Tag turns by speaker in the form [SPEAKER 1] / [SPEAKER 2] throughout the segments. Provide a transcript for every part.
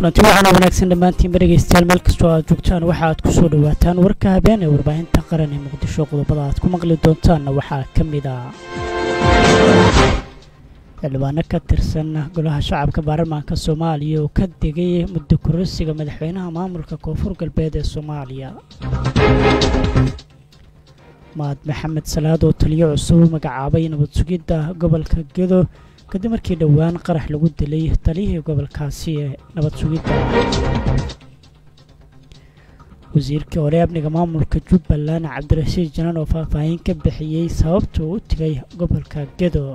[SPEAKER 1] kulanti waxaana wanaagsan dhammaantiin dhegeystayaal meel kastoo aad joogtaan waxa aad ku soo dhawaataan warka habeen ee warbaahinta qaran ee muqdisho qodobada aad ku maqli doontaan waxaa ka mid ah xildhibaano ka tirsan golaha shacabka baarlamaanka Soomaaliya oo ka digay muddo kororsiga madaxweynaha maamulka Koonfur Galbeed ee Soomaaliya Maad Maxamed Salaad oo taliye cusub magacaabay nabad sugidda gobolka Gedo kadib markii dhawaan qarax lagu dilay taliyihii gobolkaasi ee nabad sugidda wasiirka hore amniga maamulka Jubbaland Cabdirashiid Janan oo faahfaahin ka bixiyay sababta uu u tagay gobolka Gedo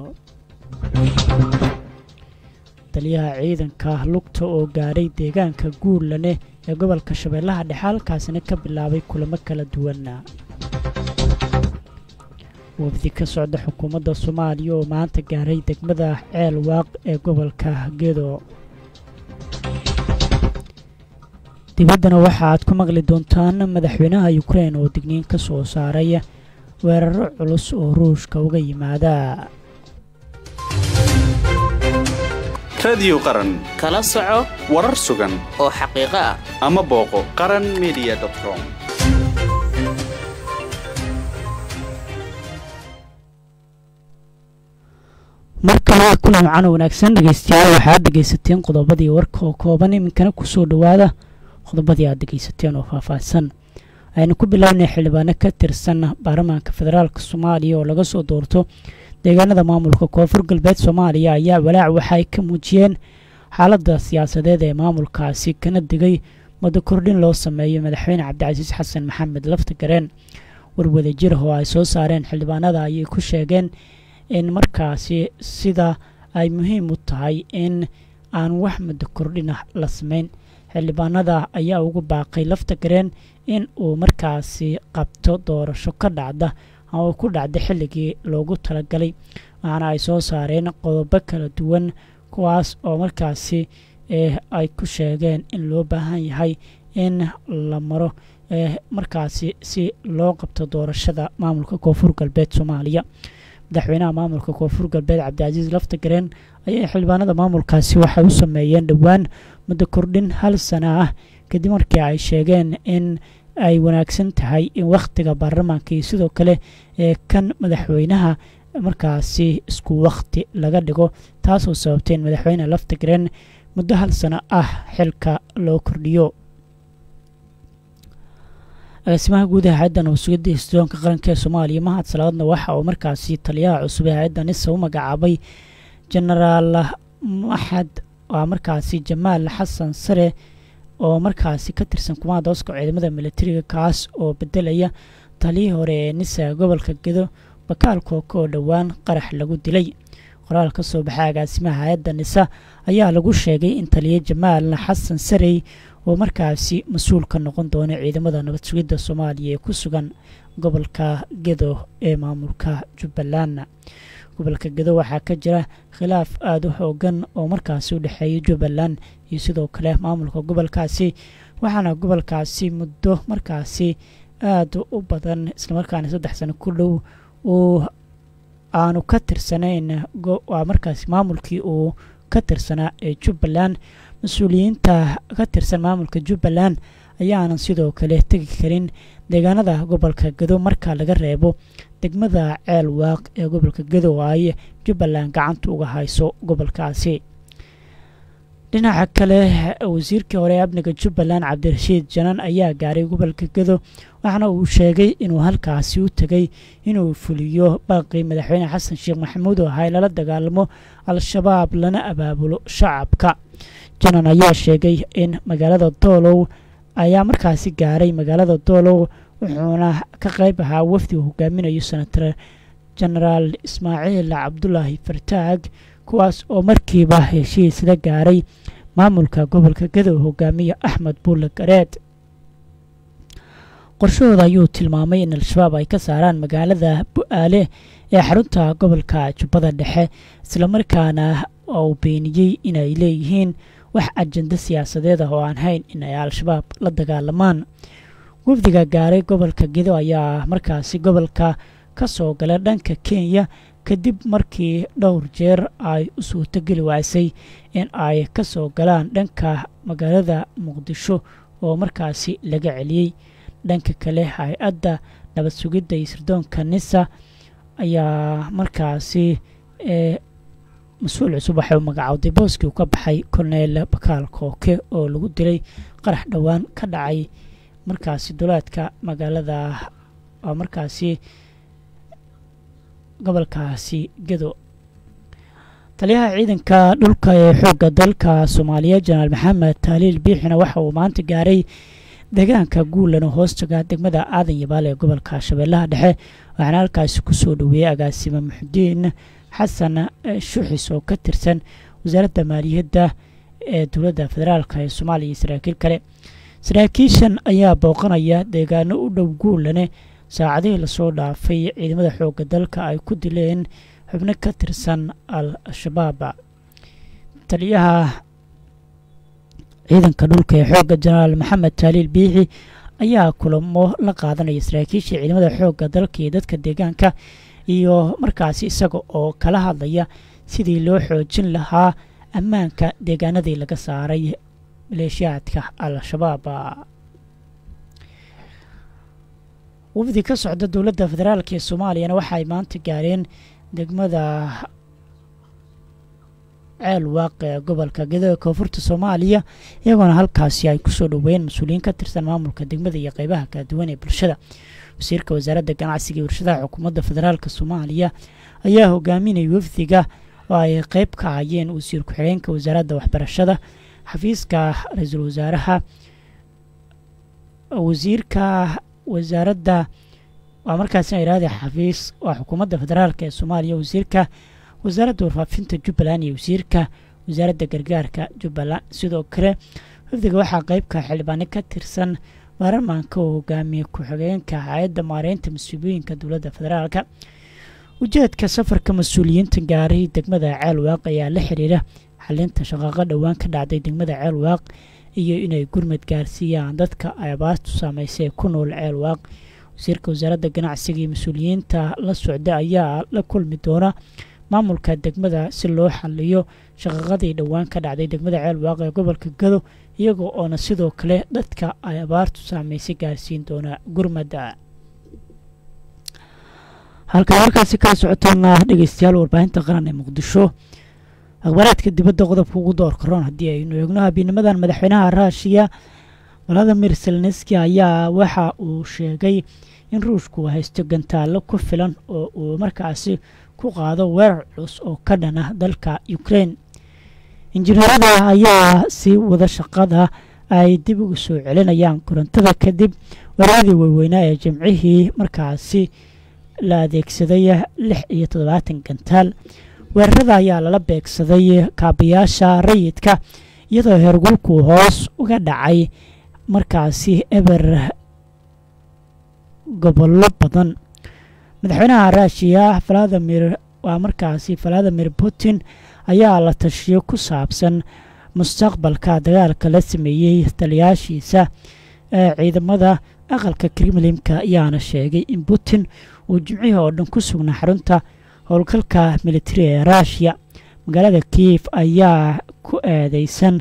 [SPEAKER 1] taliyaha ciidanka lugta oo gaaray deegaanka Guulane ee gobolka Shabeellaha Dhexe halkaasina ka bilaabay kulamo kala duwan wafdi ka socda xukuumadda Soomaaliya oo maanta gaaray degmada Ceel Waaq ee gobolka Gedo dibaddana waxaad ku maqli doontaan madaxweynaha Ukraine oo digniin ka soo saaray weeraro culus oo Ruushka uga yimaada
[SPEAKER 2] radio qaran
[SPEAKER 3] kala soco
[SPEAKER 2] warar sugan
[SPEAKER 3] oo xaqiiqo ah
[SPEAKER 2] ama booqo qaranmedia.com
[SPEAKER 1] marka waa kulan macaan wanaagsan dhageystayaal waxaad dhageysateen qodobadii warka oo kooban iminkana ku soo dhawaada qodobadii aad dhageysateen oo faahfaahsan aynu ku bilownay xildhibaano ka tirsan baarlamaanka federaalka Soomaaliya oo laga soo doorto deegaanada maamulka Koonfur Galbeed Soomaaliya ayaa walaac waxay ka muujiyeen xaaladda siyaasadeed ee maamulkaasi kana digay muddo kordhin loo sameeyo madaxweyne Cabdicasiis Xasan Maxamed Laftagareen warwada jir oo ay soo saareen xildhibaanada ayay ku sheegeen in markaasi sida ay muhiim u tahay in aan wax muddo kordhin la sameyn xildhibaanada ayaa ugu baaqay Laftagareen in uu markaasi qabto doorasho ka dhacda oo ku dhacday xilligii loogu talagalay waxaana ay soo saareen qodobo kala duwan kuwaas oo markaasi ay ku sheegeen in loo baahan yahay in la maro markaasi si loo qabto doorashada maamulka Koonfur Galbeed Soomaaliya madaxweynaha maamulka Koonfur Galbeed Cabdicasiis Laftagareen ayaa xildhibaanada maamulkaasi waxay u sameeyeen dhawaan muddo kordhin hal sano ah kadib markii ay sheegeen in ay wanaagsan tahay in waqtiga baarlamaanka iyo sidoo kale kan madaxweynaha markaasi isku waqti laga dhigo taasoo sababtay in madaxweyne Laftagareen muddo hal sano ah xilka loo kordhiyo agaasimaha guud ee hay'adda nabad sugidda istadoonka qaranka ee Soomaaliya Mahad Salaadna waxa uu markaasi taliyaha cusub ee hay'adda NISA u magacaabay Generaal Maxad waa markaasi Jamaal Xasan Sare oo markaasi ka tirsan kumaada hooska ciidamada militariga kaas oo bedelaya taliyihii hore ee NISA gobolka Gedo Bakaal Kooko oo dhawaan qarax lagu dilay qoraal ka soo baxay agaasimaha hay'adda NISA ayaa lagu sheegay in taliye Jamaal Xasan Sare oo markaasi mas'uul ka noqon doona ciidamada nabad sugidda Soomaaliya ee ku sugan gobolka Gedo ee maamulka Jubbaland gobolka Gedo waxaa ka jira khilaaf aad u xoogan oo markaasi u dhaxeeya Jubbaland iyo sidoo kale maamulka gobolkaasi waxaana gobolkaasi muddo markaasi aad u badan isla markaana 3 sano ku dhow oo aanu ka tirsanayn waa markaasi maamulkii uu ka tirsanaa ee Jubbaland mas'uuliyiinta ka tirsan maamulka Jubbaland ayaanan sidoo kale tagi karin deegaanada gobolka Gedo marka laga reebo degmada Ceel Waaq ee gobolka Gedo ay Jubbaland gacanta uga hayso gobolkaasi dhinaca kale wasiirka hore amniga Jubbaland Cabdirashiid Janan ayaa gaaray gobolka Gedo waxaana uu sheegay inuu halkaasi u tagay inuu fuliyo baaqi madaxweyne Xasan Sheekh Maxamuud oo ay la dagaalamo al-shabaab lana abaabulo shacabka Janan ayaa sheegay in magaalada Doolow ayaa markaasi gaaray magaalada Doolow wuxuuna ka qayb ahaa wafdi uu hogaaminayo Senator General Ismaaciil Cabdullaahi Fartaag kuwaas oo markiiba heshiis la gaaray maamulka gobolka Gedo hogaamiye Axmed Buule Gareed qorshooda ayuu tilmaamay in al-shabaab ay ka saaraan magaalada Bu'aale ee xarunta gobolka Jubbada Dhexe isla markaana uu beeniyay in ay leeyihiin wax ajenda siyaasadeed oo aan hayn in ay al-shabaab la dagaalamaan wafdiga gaaray gobolka Gedo ayaa markaasi gobolka ka soo galay dhanka Kenya kadib markii dhowr jeer ay u suurtogeli waasay in ay ka soo galaan dhanka magaalada muqdisho oo markaasi laga celiyey. dhanka kale hay-adda nabad sugidda iyo sirdoonka nisa ayaa markaasi mas-uul cusub waxay u magacowday booskii uu ka baxay korneyl bakaal kooke oo lagu dilay qarax dhowaan ka dhacay markaasi duleedka magaalada oo markaasi gobolkaasi gedo. taliyaha ciidanka dhulka ee xoogga dalka soomaaliya jenaraal maxamed taaliil biixina waxa uu maanta gaaray deegaanka guulan oo hoostaga degmada aadan yabaal ee gobolka shabeellaha dhexe waxaana halkaasi ku soo dhoweeyey agaasime muxudiin xasan shuxis oo ka tirsan wasaaradda maaliyadda ee dowladda federaalk ee soomaaliya iyo saraakiil kale. saraakiishan ayaa booqanaya deegaano u dhow guulane saacadihii lasoo dhaafay ciidamada xoogga dalka ay ku dileen xubno ka tirsan al-shabaab. taliyaha ciidanka dhulka ee xoogga jenaraal maxamed taaliil biixi ayaa kulamo la qaadanaya saraakiisha ciidamada xoogga dalka iyo dadka deegaanka iyo markaasi isaga oo kala hadlaya sidii loo xoojin lahaa ammaanka deegaanadii laga saaray maleeshiyaadka al-shabaab. wafdi ka socda dowladda federaalk ee soomaaliyana waxaay maanta gaareen degmada ceel waaq ee gobolka gedo ee koonfurta soomaaliya iyagoona halkaasi ay kusoo dhoweeyeen mas-uuliyiin ka tirsan maamulka degmada iyo qeybaha kala duwan ee bulshada. wasiirka wasaaradda ganacsiga iyo warshadaha xukuumadda federaalk soomaaliya ayaa hogaaminayay wafdiga oo ay qeyb ka hayeen wasiir ku-xigeenka wasaaradda waxbarashada, xafiiska ra-iisul wasaaraha, wasiirka wasaaradda waa markaasina iraada xafiis waa xukuumadda federaalk ee soomaaliya, wasiirka wasaaradda warfaafinta jubbaland iyo wasiirka wasaaradda gargaarka jubbaland. sidoo kale wafdiga waxaa qeybka xildhibaano ka tirsan baarlamaanka oo hogaamiye ku-xigeenka hay-adda maareynta mas-uuliyinka dowladda federaalk. ujeedka safarka mas-uuliyiinta gaaray degmada ceel waaq ayaa la xiriira xalinta shaqaaqa dhowaan ka dhacday degmada ceel waaq iyo inay gurmad gaarsiiyaan dadka ay abaartu saameysay ee ku nool ceel waaq. wasiirka wasaaradda ganacsiga iyo mas-uuliyiinta la socda ayaa la kulmi doona maamulka degmada si loo xaliyo shaqaqadii dhowaan ka dhacday degmada ceel waaq ee gobolka gado iyaga oona sidoo kale dadka ay abaartu saameysay gaarsiin doona gurmada. halkaa markaasi kala socotoona dhegeystayaal warbaahinta qaran ee muqdisho. akhbaaraadka dibadda qodobka ugu doorka roon haddii aynu eegno habeennimadan madaxweynaha raashiya valadimir zelenski ayaa waxa uu sheegay in ruushku haysto gantaallo ku filan oo uu markaasi ku qaado weerar culus oo ka dhana dalka ukraine. injineerada ayaa sii wada shaqada ay dib ugu soo celinayaan korontada kadib weeraradii waaweynaa ee jimcihii markaasi la adeegsaday 76 gantaal. weerarada ayaa lala beegsaday kaabayaasha rayidka iyadoo heergulku hoos uga dhacay markaasi eber gobollo badan. madaxweynaha raashiya valadimir putin ayaa la tashiyo ku saabsan mustaqbalka dagaalka la sameeyey taliyaashiisa ee ciidamada aqalka kremlinka ayaana sheegay in putin uu jimcihii oo dhan ku sugnaa xarunta howlgalka militari ee raashiya. magaalada kiev ayaa ku eedeysan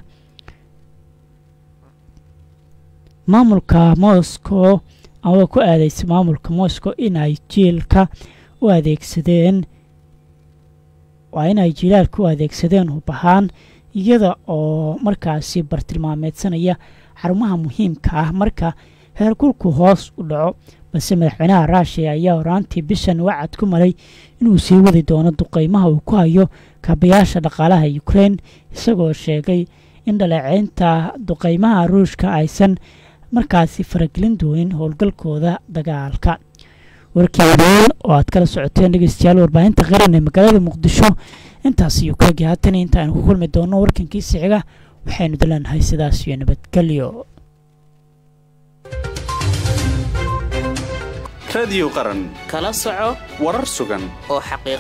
[SPEAKER 1] maamulka moscow inay jiilaalka u adeegsadeen hub ahaan iyada oo markaasi bartilmaameedsanaya xarumaha muhiimka ah marka heerkulku hoos u dhaco. balse madaxweynaha raashiya ayaa horaantii bishan wacad ku maray inuu sii wadi doono duqeymaha uu ku hayo kaabayaasha dhaqaalaha ukraine isagoo sheegay in dhaleeceynta duqeymaha ruushka aysan markaasi faragelin doonin howlgalkooda dagaalka. warkii wadaan oo aad kala socoteen dhegeystayaal warbaahinta qaran ee magaalada muqdisho intaas ayuu kaagi haatan inta aan ku kulmi doono warkankii siciga waxaynu dalanahay sidaas iyo nabadgelyo.
[SPEAKER 2] radio qaran
[SPEAKER 3] kala soco
[SPEAKER 2] warar sugan
[SPEAKER 3] oo xaqiiq